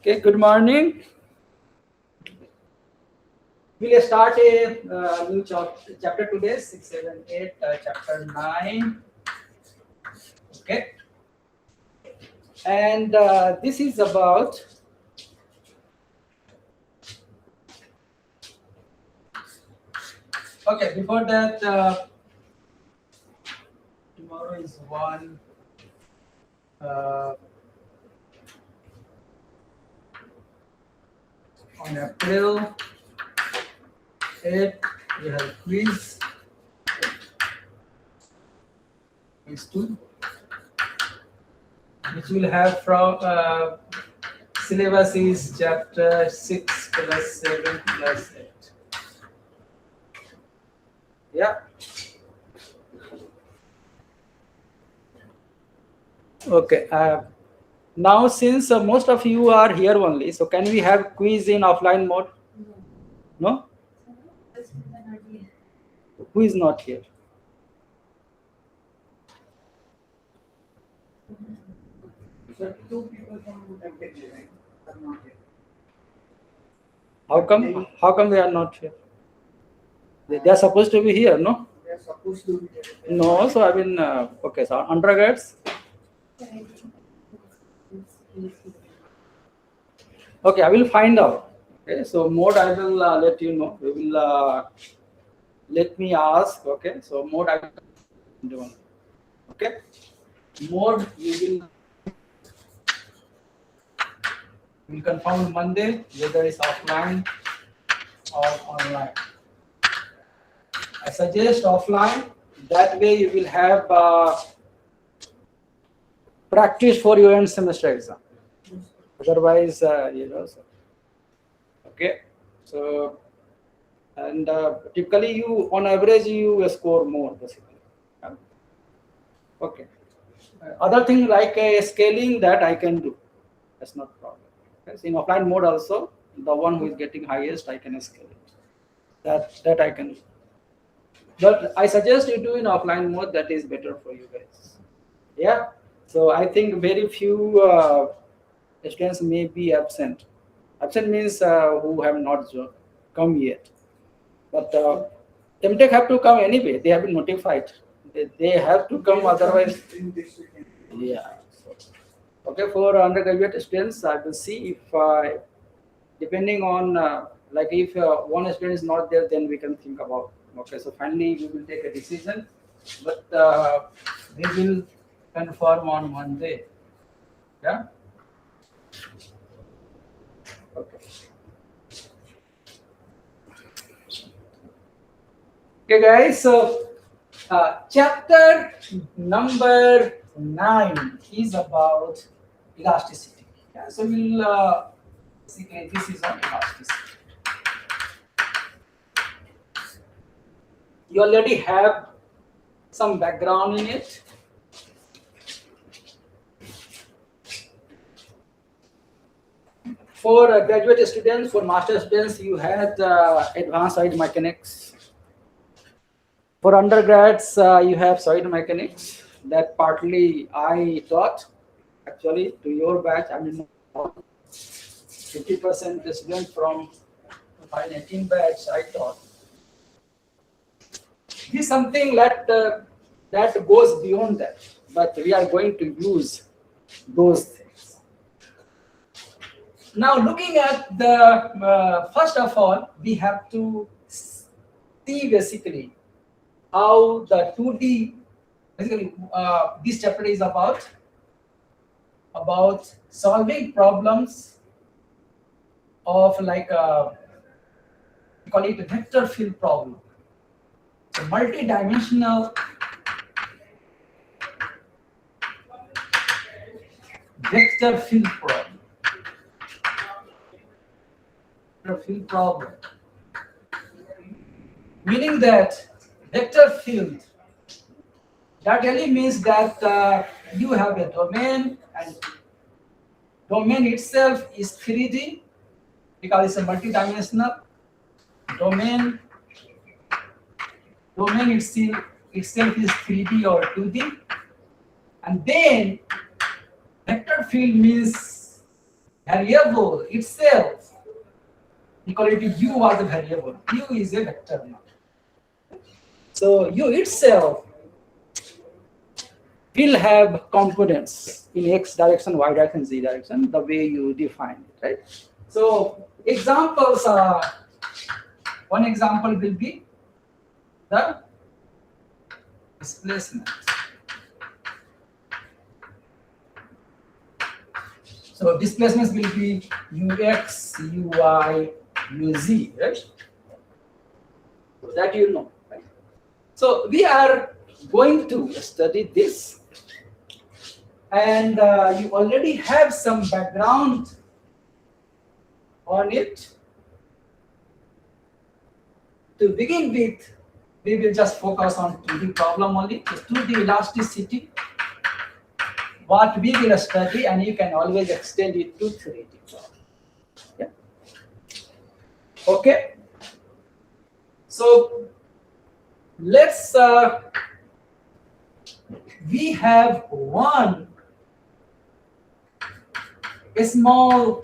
Okay, good morning. We'll start a new chapter today, 6, 7, 8, chapter 9. Okay, and this is about okay. Before that, tomorrow is one. On April 8, we have quiz 2, which will have from syllabus is chapter 6 plus 7 plus 8. Yeah. Okay. Now, since most of you are here only, so can we have quiz in offline mode? No? Who is not here? So 2 people from ME515 are not here. How come? How come they are not here? They are supposed to be here, no? They are supposed to be here. No. So I mean, okay. So undergrads. Okay, I will find out. Okay, so mode I will let you know. We will let me ask. Okay, so mode I will do. Okay, mode we will confirm Monday whether it's offline or online. I suggest offline. That way you will have practice for your end semester exam. Otherwise, So, okay. So, and typically you, on average, you score more basically. Yeah. Okay. Other thing like scaling that I can do. That's not problem. Okay. So in offline mode also, the one who is getting highest, I can scale it. That I can do. But I suggest you do in offline mode. That is better for you guys. Yeah. So I think very few students may be absent. Absent means who have not come yet. But MTech have to come anyway. They have been notified. They have to come, otherwise. Yeah. So, okay, for undergraduate students, I will see if, depending on, like if one student is not there, then we can think about. Okay, so finally we will take a decision, but they will confirm on Monday. Yeah. Okay. Okay, guys. So chapter number 9 is about elasticity. Yeah, so we'll basically this is on elasticity. You already have some background in it. For graduate students, for master students, you had advanced solid mechanics. For undergrads, you have solid mechanics. That partly I taught. Actually, to your batch, I mean, 50% student from 518 batch I taught. This is something that that goes beyond that, but we are going to use those things. Now, looking at the first of all, we have to see basically how the 2D basically this chapter is about solving problems of like we call it a vector field problem. So multi-dimensional vector field problem. Vector field problem. Meaning that vector field, that really means that you have a domain, and domain itself is 3D because it's a multi-dimensional domain. Domain itself is 3D or 2D, and then vector field means variable itself, equality u was a variable, u is a vector now. So u itself will have components in x direction, y direction, z direction, the way you define it, right? So examples are, one example will be the displacement. So displacements will be ux, uy, uz, right? So that you know, right? So we are going to study this, and you already have some background on it. To begin with, we will just focus on 2D problem only, so 2D elasticity, what we will study, and you can always extend it to 3D problem. Yeah. Okay. So let's we have one small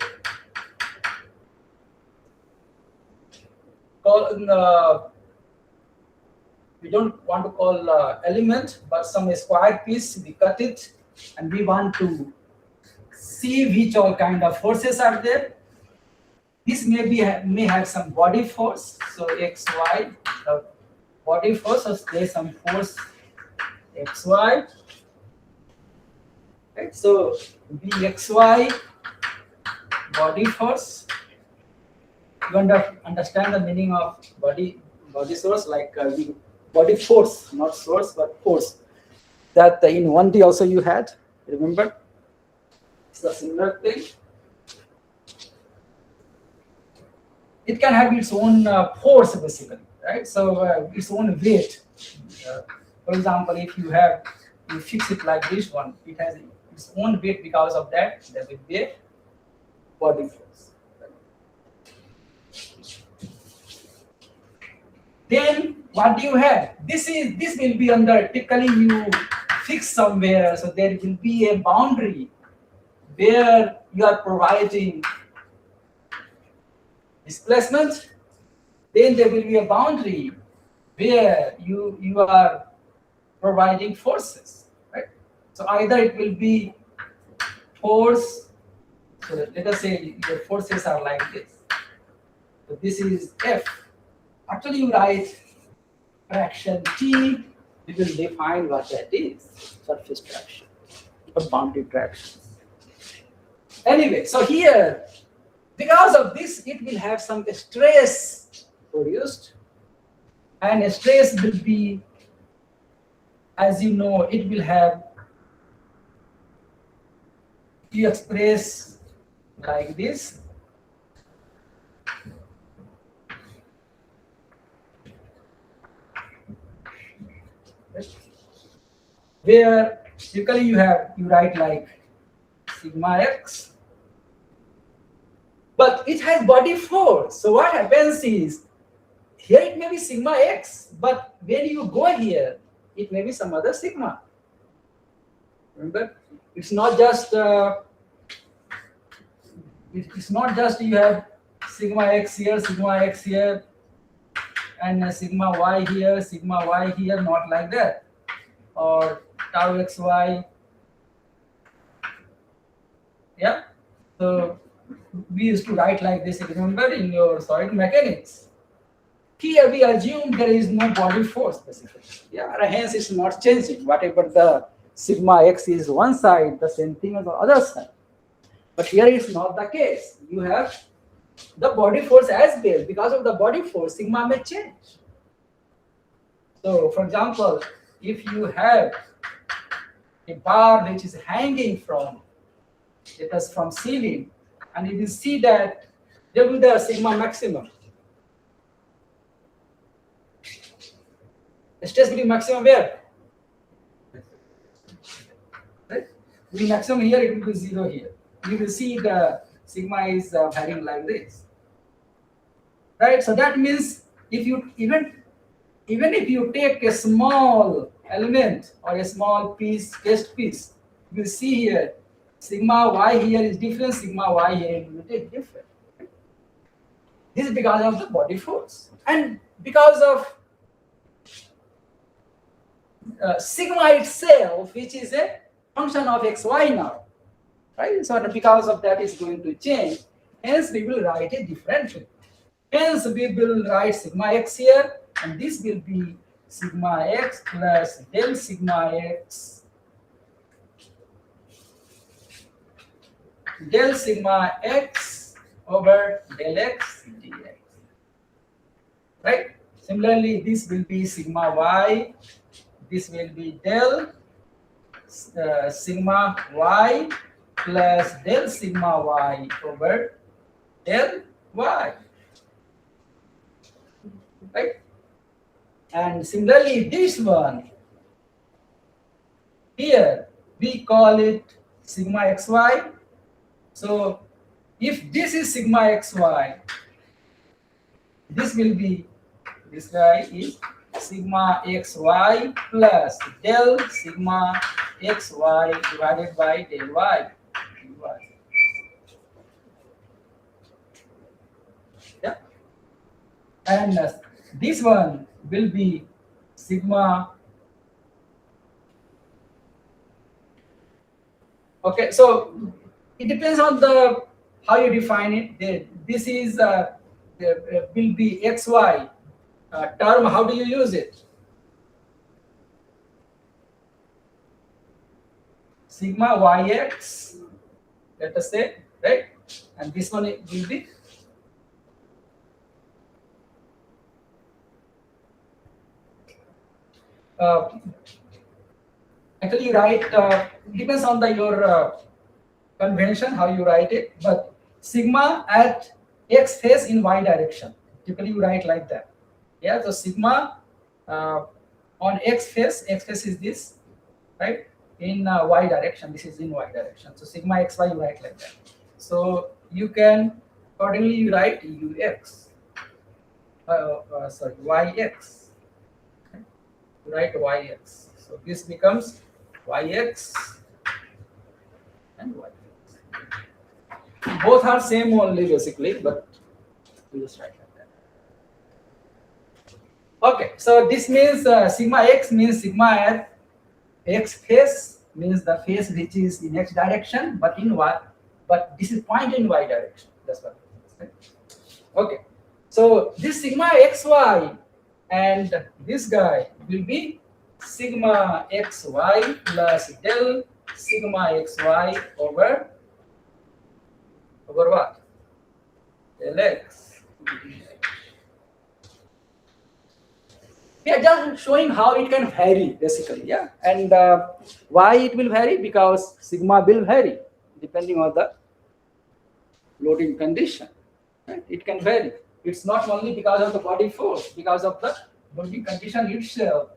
we don't want to call element, but some square piece, we cut it, and we want to see which all kind of forces are there. This may have some body force, so xy, the body force, so there's some force xy, right? So bxy, body force. You understand the meaning of body source, like body force, not source but force. That in 1D also you had, remember? It's a similar thing. It can have its own force basically, right? So its own weight. For example, if you fix it like this one, it has its own weight. Because of that, there will be a body force. Then what do you have? This will be under, typically you fix somewhere, so there will be a boundary where you are providing displacement. Then there will be a boundary where you are providing forces, right? So either it will be force, so let us say your forces are like this. So this is F. Actually, you write fraction T, we will define what that is, surface traction or boundary traction. Anyway, so here, because of this, it will have some stress produced, and stress will be, as you know, it will have, you express like this. Where typically you write like sigma x, but it has body force. So what happens is, here it may be sigma x, but when you go here, it may be some other sigma. Remember, it's not just you have sigma x here, and sigma y here, not like that, or tau xy. Yeah. So we used to write like this, remember, in your solid mechanics. Here we assume there is no body force specifically. Yeah, hence it's not changing. Whatever the sigma x is one side, the same thing on the other side. But here it's not the case. You have the body force as well. Because of the body force, sigma may change. So, for example, if you have a bar which is hanging from, let us from ceiling, and you will see that there will be the sigma maximum. The stress will be maximum where? Right? The maximum here, it will be 0 here. You will see the sigma is varying like this. Right? So that means if you even if you take a small element or a small piece, test piece, you will see here sigma y here is different, sigma y here will be different. This is because of the body force, and because of sigma itself, which is a function of xy now, right? So because of that is going to change. Hence, we will write it differently. Hence, we will write sigma x here, and this will be sigma x plus del sigma x del sigma x over del x dx. Right? Similarly, this will be sigma y. This will be del sigma y plus del sigma y over del y. Right? And similarly, this one here we call it sigma xy. So if this is sigma xy, this will be, this guy is sigma xy plus del sigma xy divided by del y. Yeah. And this one will be sigma. Okay, so it depends on the how you define it. This is will be xy term. How do you use it? Sigma yx, let us say, right? And this one will be actually you write depends on your convention how you write it, but sigma at x face in y direction. Typically you write like that. Yeah, so sigma on x face is this, right? In y direction, this is in y direction. So sigma xy you write like that. So you can accordingly you write ux. Sorry, yx. You write yx. So this becomes yx and yx. Both are same only basically, but we just write like that. Okay, so this means sigma x means sigma at x face means the face which is in x direction, but in y, but this is point in y direction. That's what it is. Right? Okay, so this sigma xy and this guy will be sigma xy plus del sigma xy over what? Del x. We are just showing how it can vary basically, yeah. And why it will vary? Because sigma will vary depending on the loading condition. Right? It can vary. It's not only because of the body force, because of the loading condition itself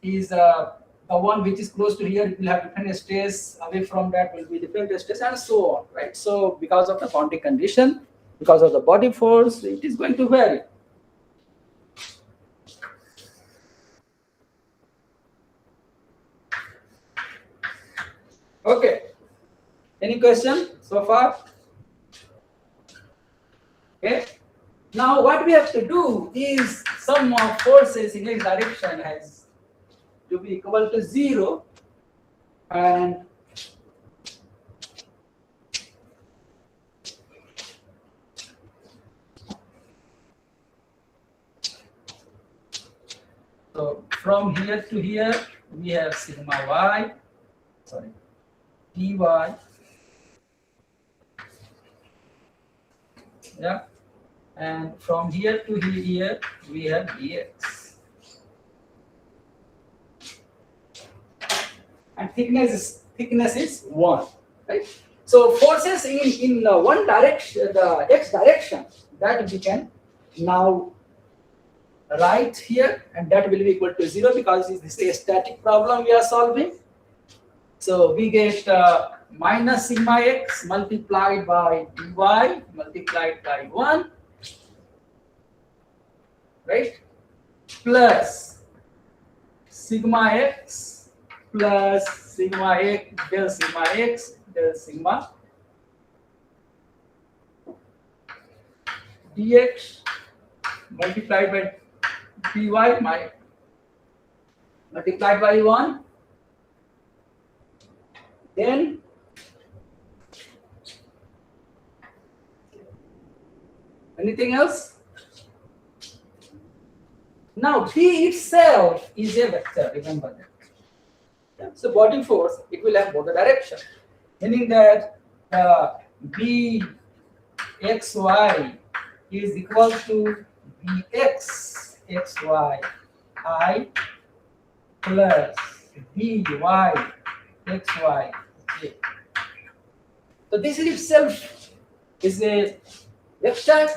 is the one which is close to here, it will have different stress, away from that will be different stress, and so on, right? So because of the boundary condition, because of the body force, it is going to vary. Okay. Any question so far? Okay. Now what we have to do is sum of forces in x direction has to be equal to 0, and so from here to here we have sigma y, sorry, dy, yeah, and from here to here we have dx, and thickness is 1, right? So forces in one direction, the x direction, that we can now write here, and that will be equal to 0 because this is a static problem we are solving. So we get minus sigma x multiplied by dy multiplied by 1, right, plus sigma x plus sigma x del sigma x del sigma dx multiplied by dy multiplied by 1, then anything else? Now B itself is a vector, remember that. Yeah. So body force, it will have both the direction, meaning that Bxy is equal to Bx xy I plus By xy. Okay. So this is itself is a vector.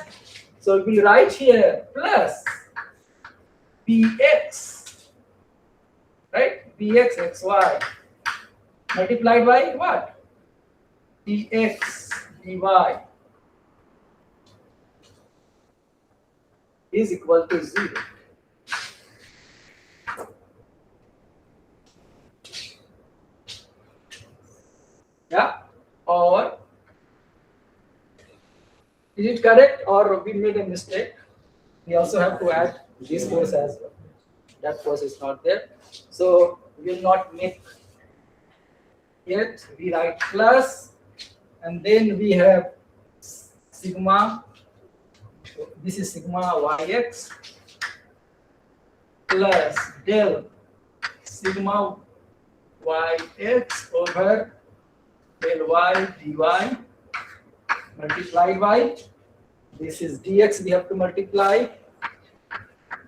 So we write here plus Bx, right? Bx xy multiplied by what? Dx dy is equal to 0. Yeah? Or is it correct or we made a mistake? We also have to add this force as well. That force is not there. So we will not make it. We write plus and then we have sigma. This is sigma yx plus del sigma yx over del y dy multiplied by this is dx, we have to multiply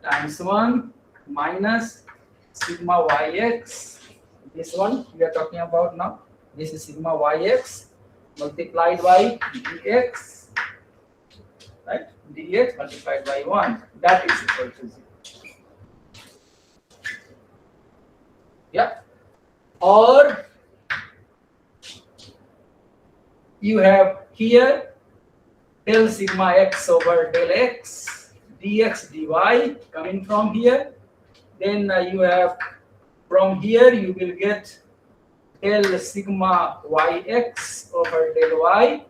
times 1 minus sigma yx, this one we are talking about now, this is sigma yx multiplied by dx, right? Dx multiplied by 1, that is equal to 0. Yeah. Or you have here del sigma x over del x dx dy coming from here. Then you have from here you will get del sigma yx over del y.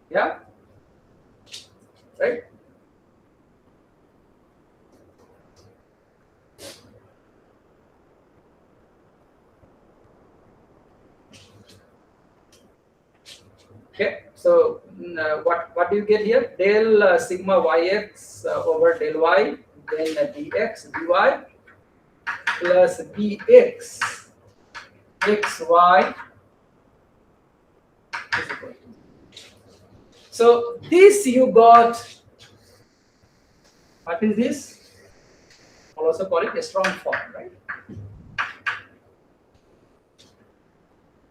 Yeah, right? Okay, so what do you get here? Del sigma yx over del y, then dx dy plus dx xy is equal to. So this you got. What is this? I'll also call it a strong form, right?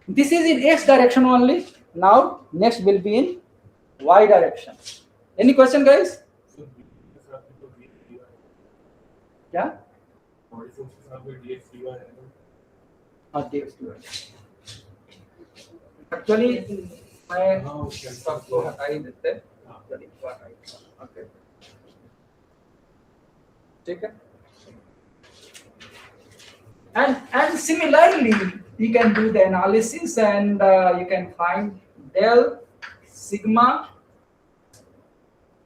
This is in x direction only. Now next will be in y direction. Any question, guys? Yeah? Not dx dy. Actually, मैं सबको हटा ही देते हैं. Okay. ठीक है? And similarly, you can do the analysis and you can find del sigma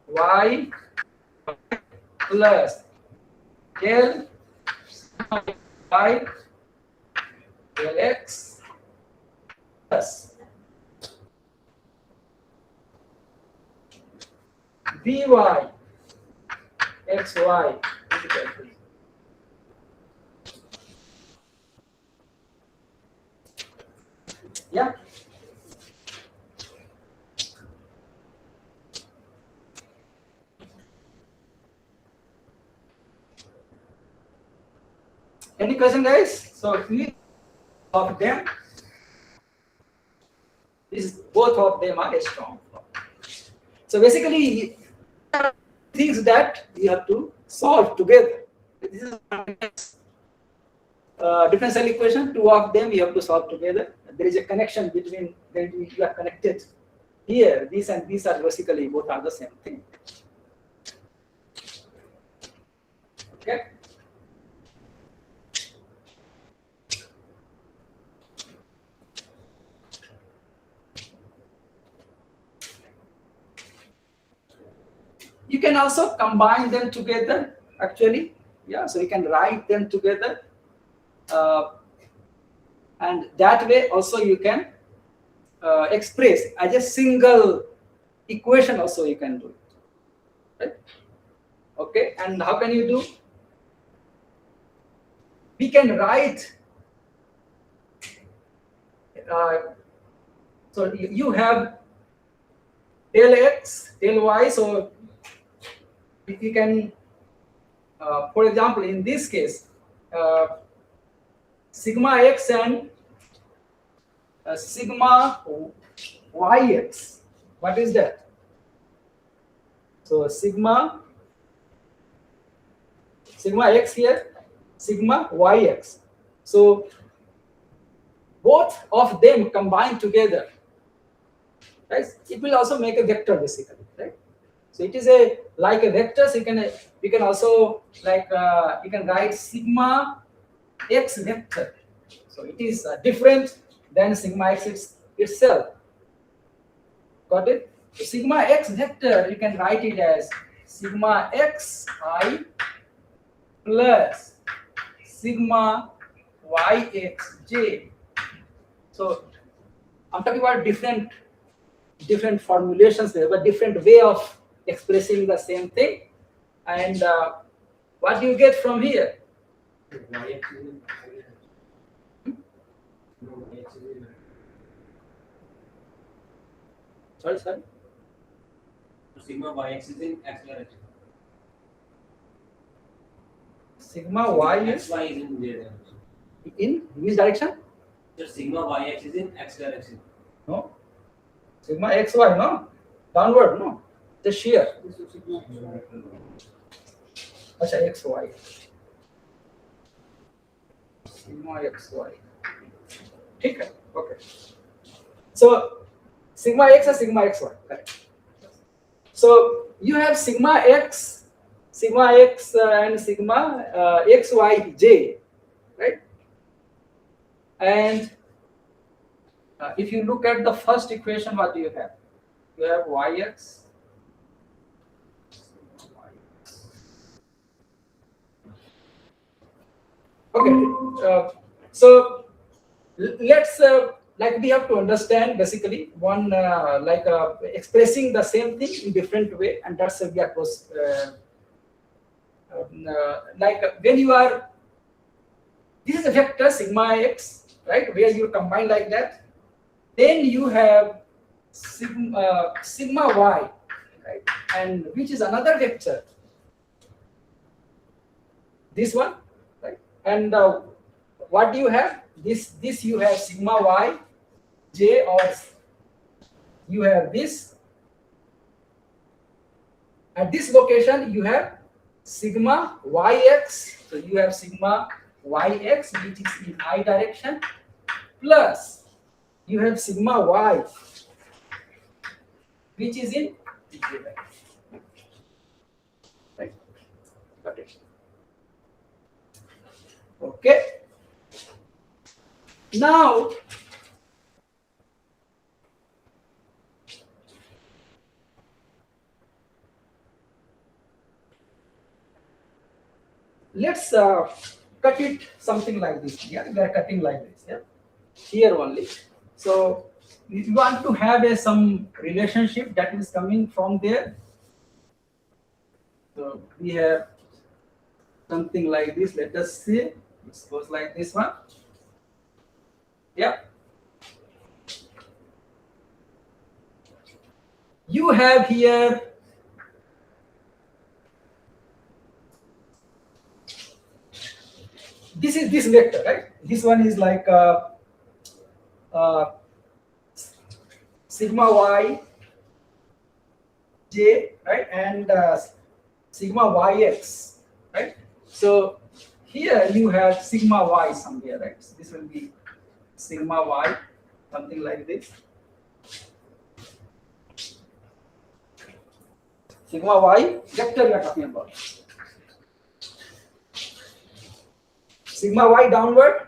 y plus del y del x plus dy xy is equal to. Yeah. Any question, guys? So each of them, both of them are strong. So basically, things that you have to solve together. This is differential equation. Two of them you have to solve together. There is a connection between them. You are connected here. These and these are basically both are the same thing. Okay. You can also combine them together, actually. Yeah, so you can write them together. And that way also you can express as a single equation also you can do it. Right? Okay, and how can you do? We can write, so you have del x, del y, so you can, for example, in this case, sigma x and sigma yx. What is that? So sigma x here, sigma yx. So both of them combined together, right? It will also make a vector basically, right? So it is like a vector. So you can also you can write sigma x vector. So it is different than sigma x itself. Got it? So sigma x vector, you can write it as sigma xi plus sigma yxj. So I'm talking about different formulations there, but different way of expressing the same thing. And what do you get from here? Sorry. Sigma yx is in acceleration. Sigma y is xy is in z direction. in which direction? So sigma yx is in x direction. No. Sigma xy, no? Downward, no? The shear. This is sigma. Acha, xy. Sigma xy. Okay. Okay. So sigma x and sigma xy. Correct. So you have sigma x and sigma xyj, right? And if you look at the first equation, what do you have? You have yx. Okay, so let's like we have to understand basically one expressing the same thing in different way, and that's we are like when you are, this is a vector sigma x, right, where you combine like that, then you have sigma y, right, and which is another vector, this one, right, and what do you have? This you have sigma y j, or you have this at this location you have sigma yx, so you have sigma yx which is in I direction, plus you have sigma y which is in j direction, right? Got it. Okay, now let's cut it something like this. Yeah, we are cutting like this. Yeah, here only. So we want to have some relationship that is coming from there. So we have something like this. Let us see. It goes like this one. Yeah. You have here this is this vector, right? This one is like sigma y j, right, and sigma yx, right? So here you have sigma y somewhere, right? So this will be sigma y, something like this. Sigma y vector we are talking about. Sigma y downward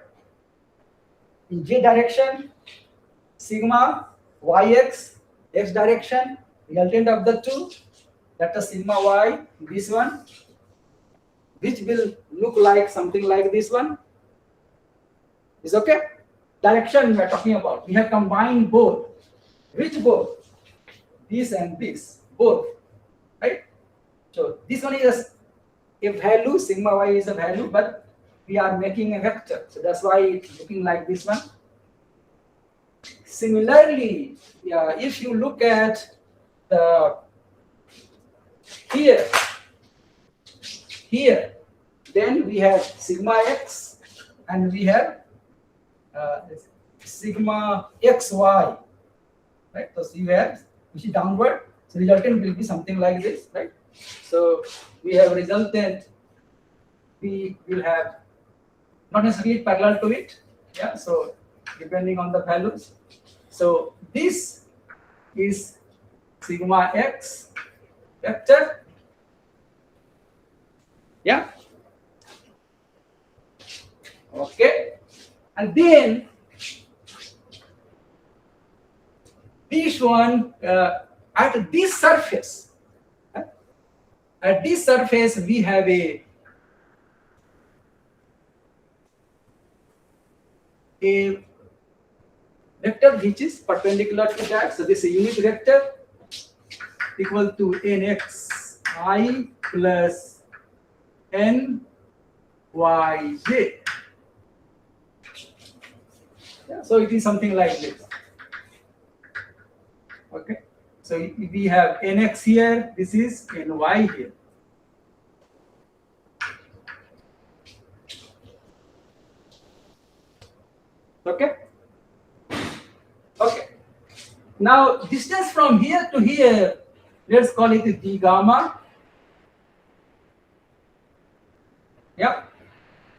in j direction, sigma yx x direction, resultant of the two, That is sigma y, this one, which will look like something like this one. Is okay? Direction we are talking about. We have combined both. Which both? This and this, both, right? So this one is a value, sigma y is a value, but we are making a vector. So that's why it's looking like this one. Similarly, if you look at the here, then we have sigma x and we have sigma xy, right? So you have, which is downward, so resultant will be something like this, right? So we have resultant, we will have not necessarily parallel to it, yeah, so depending on the values. So this is sigma x vector, yeah, okay, and then this one at this surface, we have a vector which is perpendicular to that. So this is a unit vector equal to nxi plus nyj. Yeah, so it is something like this. Okay, so we have nx here, this is ny here. Okay. Okay. Now distance from here to here, let's call it d gamma. Yeah.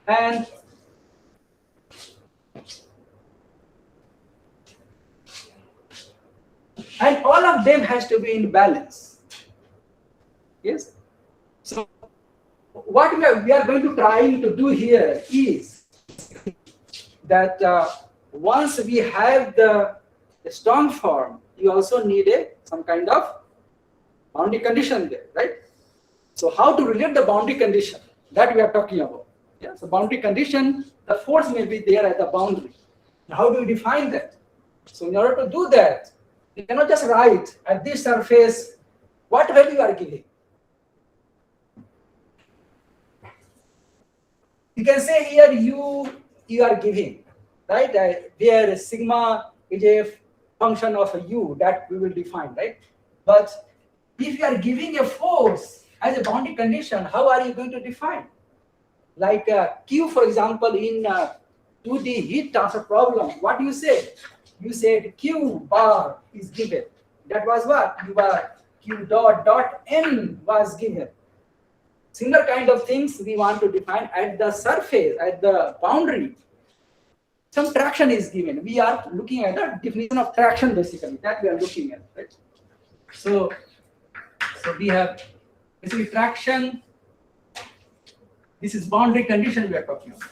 And all of them has to be in balance. Yes. So what we are going to try to do here is that once we have the strong form, you also need some kind of boundary condition there, right? So how to relate the boundary condition, that we are talking about. Yeah. So boundary condition, the force may be there at the boundary. How do we define that? So in order to do that, you cannot just write at this surface what value you are giving. You can say here you are giving, right? Where sigma is a function of a u that we will define, right? But if you are giving a force as a boundary condition, how are you going to define? Like Q, for example, in 2D heat transfer problem, what do you say? You said Q bar is given. That was what? Q dot n was given. Similar kind of things we want to define at the surface, at the boundary. Some traction is given. We are looking at the definition of traction, basically, that we are looking at, right? So we have basically traction. This is boundary condition we are talking about.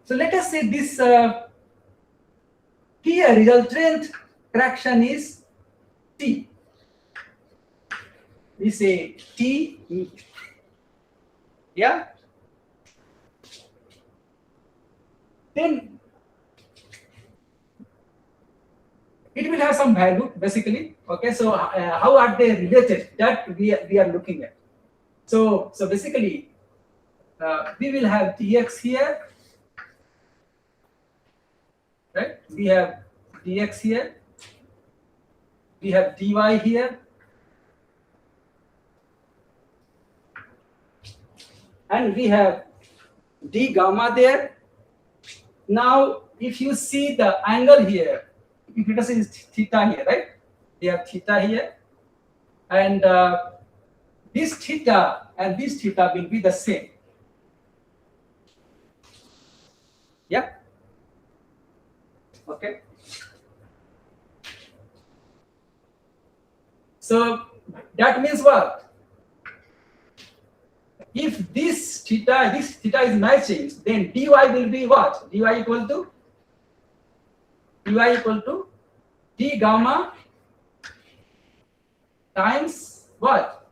So let us say this here resultant traction is T. We say T, yeah. Then it will have some value basically. Okay, so how are they related? That we are looking at. So basically, we will have dx here, right? We have dx here. We have dy here. And we have d gamma there. Now, if you see the angle here, if it is theta here, right? We have theta here. And this theta and this theta will be the same. Yeah? Okay. So that means what? If this theta is matching, then dy will be what? Dy equal to dy equal to d gamma times what?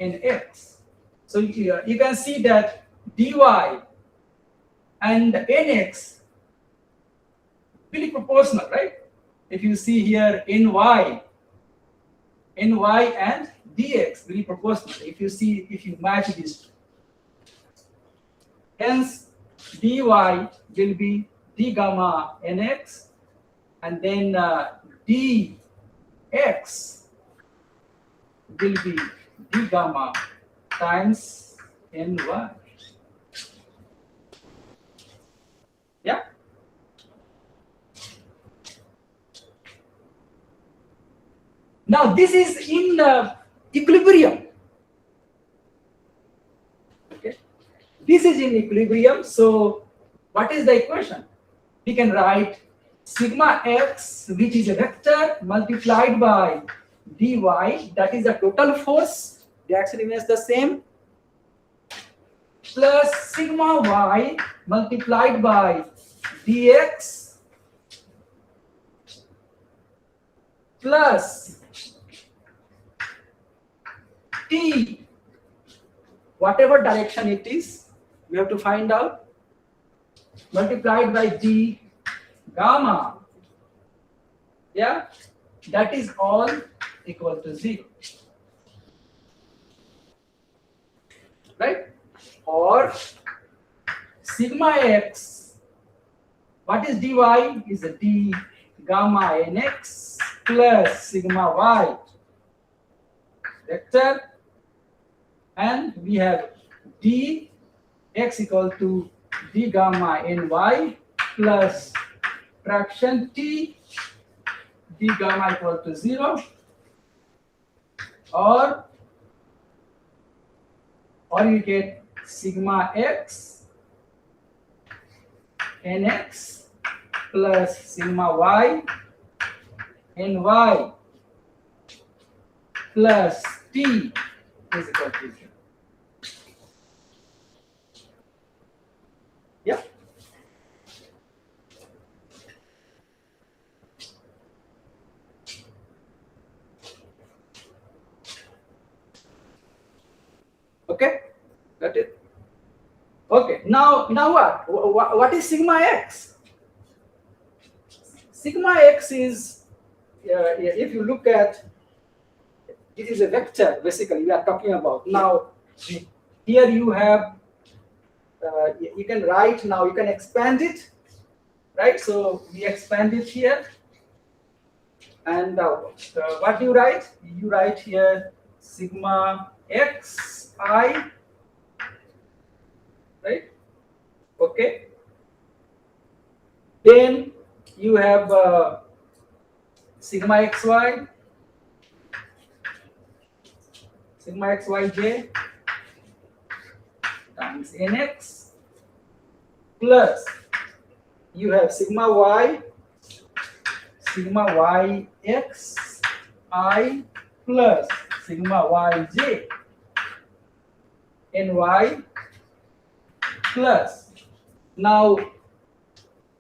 Nx. So you can see that dy and nx really proportional, right? If you see here ny and dx really proportional. If you match these two, hence dy will be d gamma nx, and then dx will be d gamma times ny. Yeah. Now this is in equilibrium. Okay. This is in equilibrium. So what is the equation? We can write sigma x, which is a vector, multiplied by dy, that is the total force, the action remains the same, plus sigma y multiplied by dx plus t, whatever direction it is, we have to find out, multiplied by d gamma. Yeah, that is all equal to 0. Right? Or sigma x, what is dy? Is a d gamma nx plus sigma y vector, and we have d x equal to d gamma ny plus fraction t d gamma equal to 0, or you get sigma x nx plus sigma y ny plus t is equal to 0. Yeah. Okay, got it. Okay, now what? What is sigma x? Sigma x is, if you look at, it is a vector basically we are talking about. Now here you have, you can write, now you can expand it, right? So we expand it here, and what do you write? You write here sigma x I, right? Okay. Then you have sigma xy xyj times nx, plus you have sigma yx I plus sigma yj ny plus, now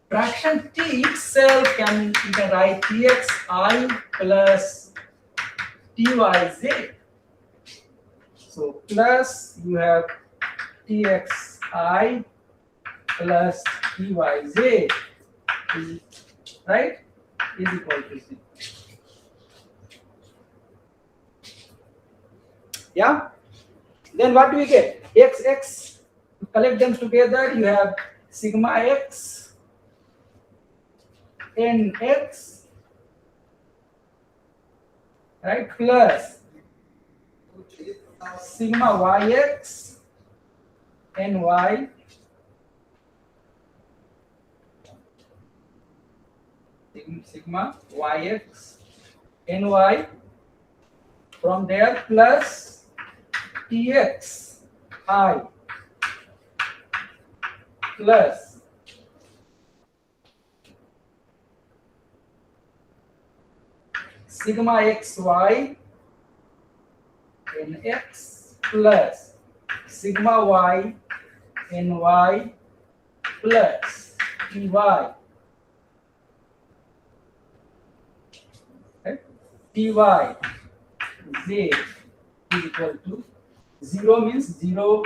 fraction t itself you can write txi plus tyj. So plus you have txi plus tyj, right, is equal to 0. Yeah. Then what do we get? X, collect them together, you have sigma x nx, right, plus sigma yx ny sigma yx ny, from there plus tx I plus sigma xy nx plus sigma y ny plus ty, right? Sigma y nx plus sigma y ny plus ty, right? Sigma y nx plus sigma y ny plus sigma y ny plus ty. Ty z is equal to 0 means 0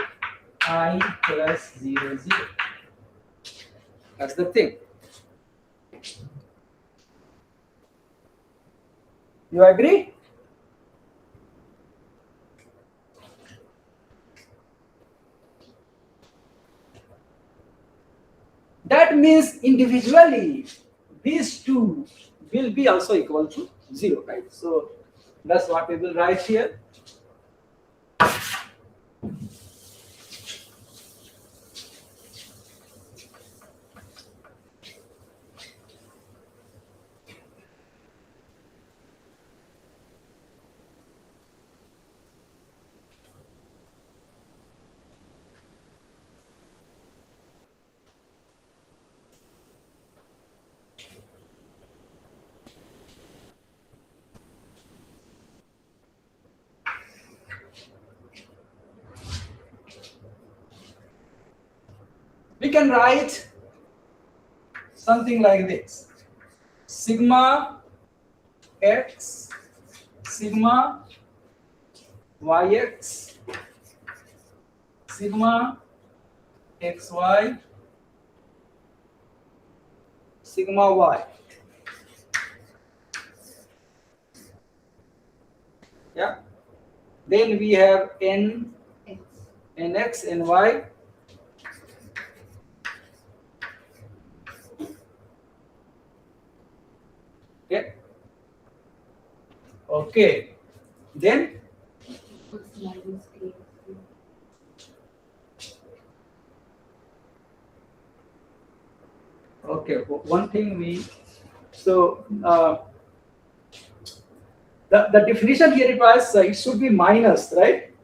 I plus 0 0. That's the thing. You agree? That means individually these two will be also equal to 0, right? So that's what we will write here. We can write something like this: sigma x, sigma yx, sigma xy, sigma y. Yeah. Then we have n, nx, ny. Okay. Okay. Then okay. One thing we the definition here it was it should be minus, right?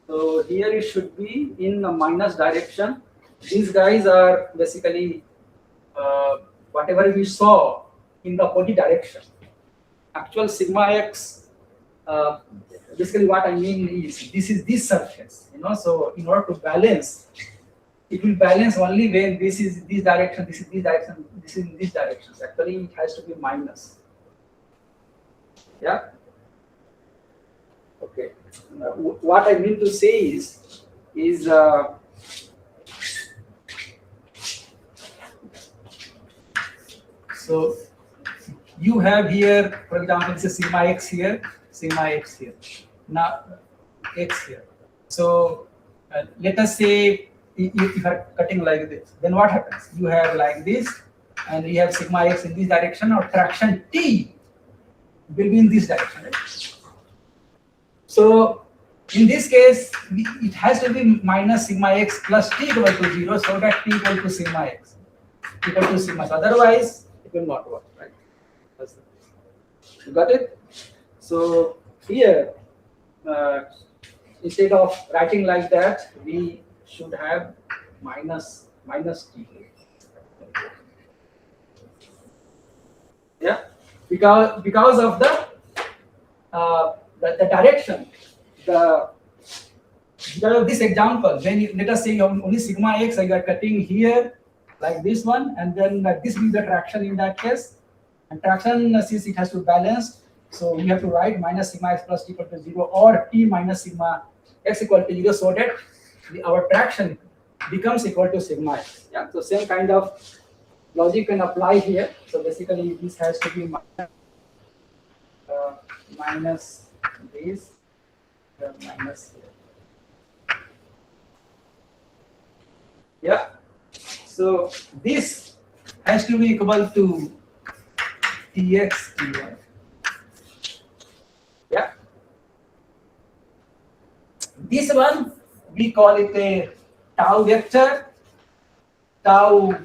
So here it should be in the minus direction. These guys are basically whatever we saw in the opposite direction. Actual sigma x, basically what I mean is this is this surface, so in order to balance, it will balance only when this is this direction, this is this direction, this is in this direction. So actually it has to be minus. Yeah. Okay. What I mean to say is so you have here, for example, this is sigma x here, sigma x here. Now x here. So let us say if you are cutting like this, then what happens? You have like this, and you have sigma x in this direction, or traction T will be in this direction, right? So in this case, it has to be minus sigma x plus T equal to 0, so that T equal to sigma x equal to sigma. So otherwise, it will not work, right? You got it? So here, instead of writing like that, we should have minus T. Yeah, because of the direction, because of this example, when let us say only sigma x, you are cutting here like this one, and then this will be the traction in that case. And traction, since it has to balance, so we have to write minus sigma x plus T equal to 0, or T minus sigma x equal to 0, so that our traction becomes equal to sigma x. Yeah, so same kind of logic can apply here. So basically, this has to be minus this, minus here. Yeah. So this has to be equal to Tx Ty. Yeah. This one we call it a tau vector, tau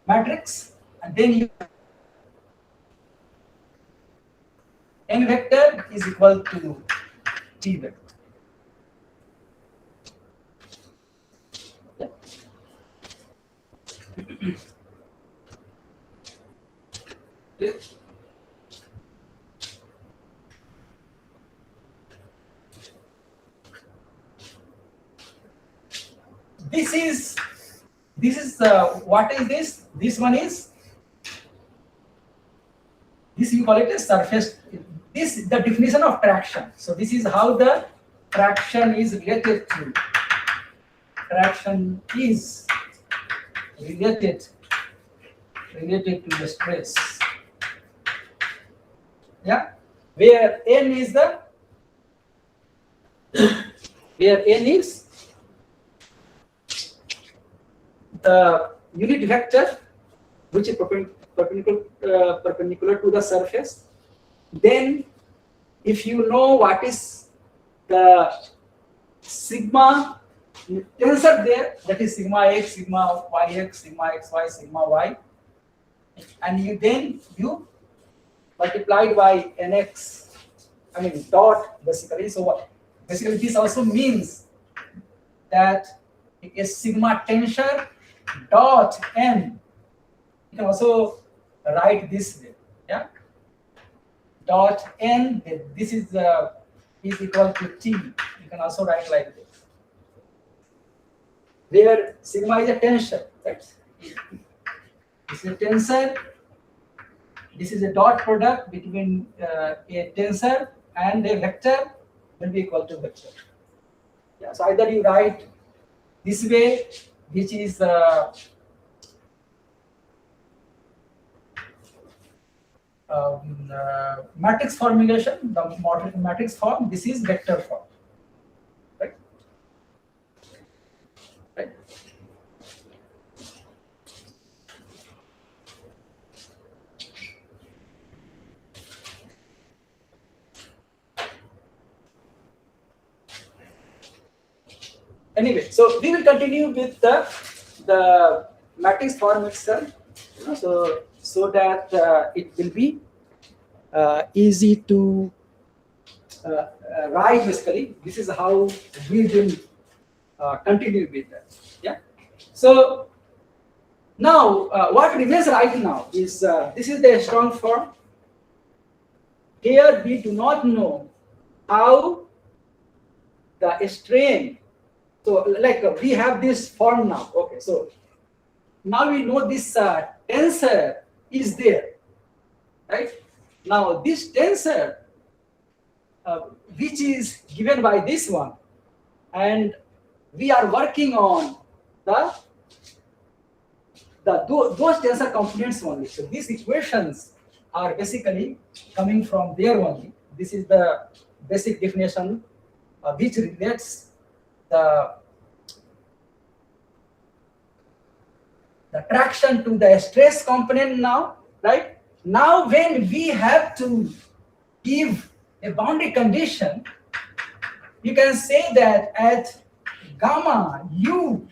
matrix, and then you n vector is equal to T vector. Yeah. Okay. this is what is this? This one is this, you call it a surface. This is the definition of traction. So this is how the traction is related to. Traction is related to the stress. Yeah, where n is the the unit vector which is perpendicular to the surface. Then if you know what is the sigma tensor there, that is sigma x, sigma yx, sigma xy, sigma y, and you multiplied by nx, I mean dot basically. So what basically this also means that a sigma tensor dot n, you can also write this way, yeah, dot n, this is equal to t. You can also write like this, where sigma is a tensor, right? This is a tensor. This is a dot product between a tensor and a vector, will be equal to vector. Yeah, so either you write this way, which is matrix formulation, the matrix form. This is vector form, right? Right. Anyway, so we will continue with the matrix form itself, you know, so that it will be easy to write. Basically, this is how we will continue with that. Yeah. So now, what remains right now is this is the strong form. Here we do not know how the strain. So like we have this form now. Okay, so now we know this tensor is there, right? Now this tensor, which is given by this one, and we are working on those tensor components only. So these equations are basically coming from there only. This is the basic definition which relates the traction to the stress component now, right? Now when we have to give a boundary condition, you can say that at gamma u,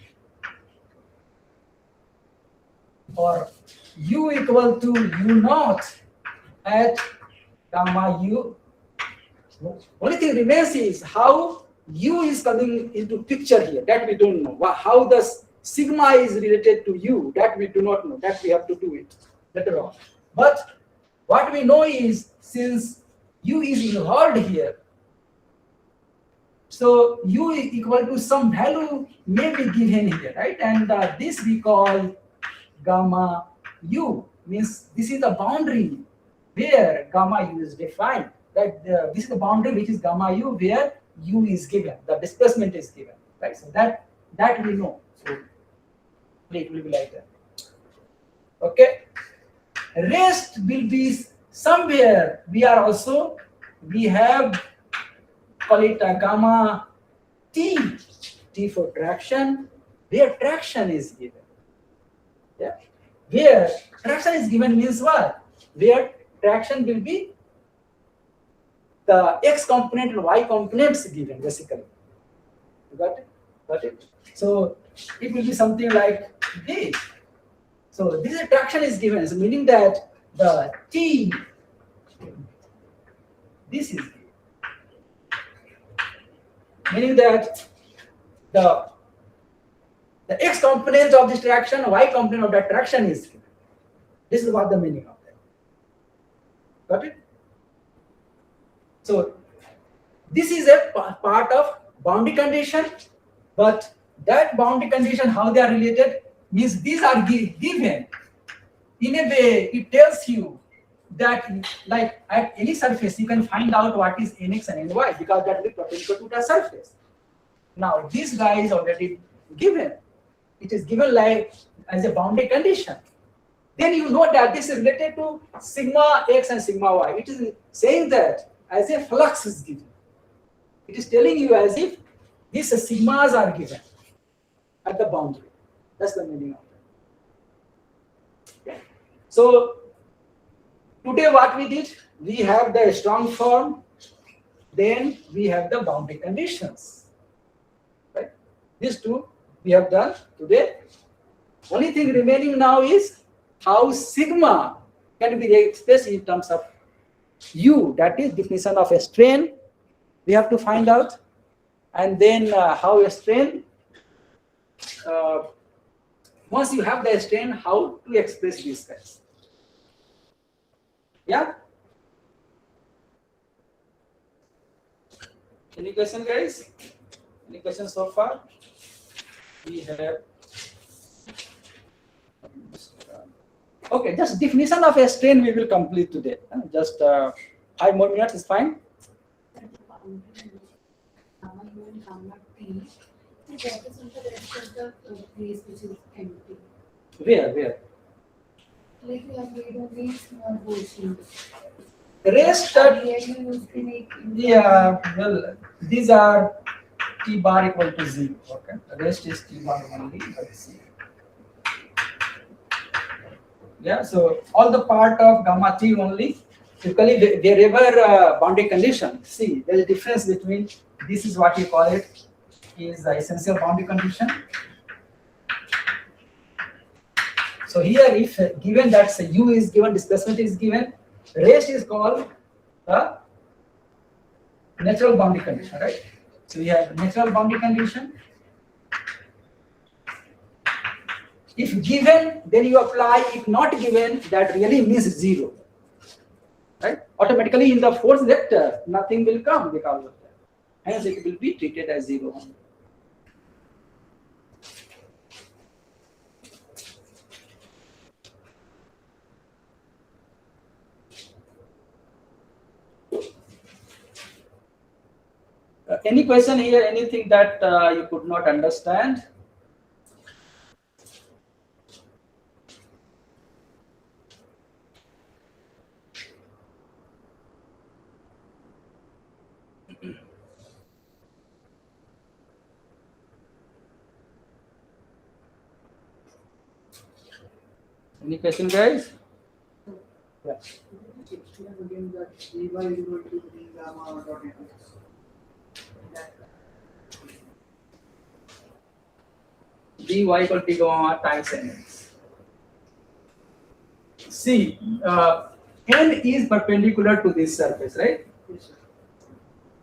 or u equal to u naught at gamma u, only thing remains is how u is coming into picture here, that we don't know. How the sigma is related to u, that we do not know, that we have to do it later on. But what we know is, since u is involved here, so u is equal to some value may be given here, right? And this we call gamma u, means this is the boundary where gamma u is defined. That this is the boundary which is gamma u, where u is given, the displacement is given, right? So that we know. So it will be like that. Okay. Rest will be somewhere. We have call it a gamma t for traction, where traction is given. Yeah. Where traction is given means what? Where traction will be the x component and y components given, basically. You got it? Got it? So it will be something like this. So this traction is given, so meaning that the t, this is given. Meaning that the x component of this traction, y component of that traction is given. This is what the meaning of that. Got it? So this is a part of boundary condition, but that boundary condition, how they are related, means these are given. In a way, it tells you that like at any surface you can find out what is nx and ny because that will be perpendicular to the surface. Now this guy is already given. It is given like as a boundary condition. Then you know that this is related to sigma x and sigma y. It is saying that as a flux is given. It is telling you as if these sigmas are given at the boundary. That's the meaning of it. Okay. So today what we did, we have the strong form, then we have the boundary conditions. Right? These two we have done today. Only thing remaining now is how sigma can be expressed in terms of U, that is definition of a strain. We have to find out, and then how a strain. Once you have the strain, how to express these guys. Yeah. Any question, guys? Any questions so far? We have. Okay, just definition of a strain we will complete today. Just 5 more minutes is fine. Where? Like you have made only small portions. Rest Here you used to make. yeah, well, these are t bar equal to 0. Okay, the rest is t bar only. Let's see. Yeah, so all the part of gamma t only. Typically, wherever boundary condition, see, there is a difference between this is what you call it is the essential boundary condition. So here, if given that say u is given, displacement is given, rest is called the natural boundary condition, right? So we have natural boundary condition. If given, then you apply. If not given, that really means 0. Right? Automatically in the force vector, nothing will come because of that. Hence, it will be treated as 0 only. Any question here? Anything that you could not understand? Any question, guys? Yeah. Again, that dy is equal to d gamma dot n. dy equal to gamma times nx. See, n is perpendicular to this surface, right? Yes, sir.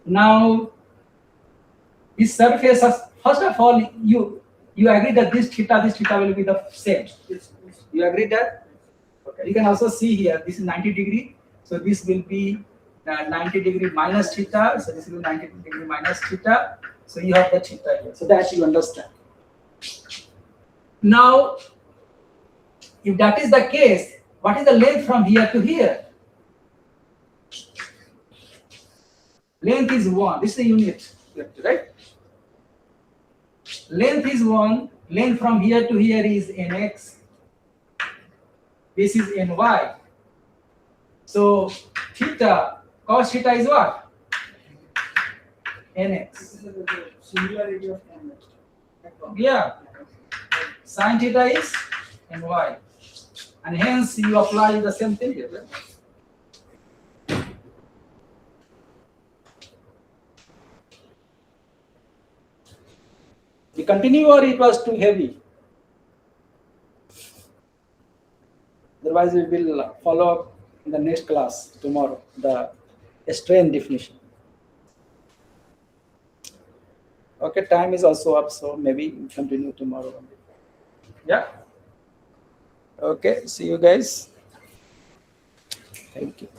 Now, this surface, first of all, you agree that this theta will be the same. Yes, yes. You agree that? Okay. You can also see here, this is 90 degree. So this will be 90 degree minus theta. So this will be 90 degree minus theta. So you have the theta here. So that you understand. Now, if that is the case, what is the length from here to here? Length is 1. This is the unit, right? Length is 1. Length from here to here is nx. This is ny. So theta, cos theta is what? Nx. This is the singularity of n. Yeah. Sin theta is ny. And hence you apply the same thing here. Right? We continue or it was too heavy? Otherwise, we will follow up in the next class tomorrow, the strain definition. Okay, time is also up, so maybe we continue tomorrow. Yeah? Okay, see you guys. Thank you.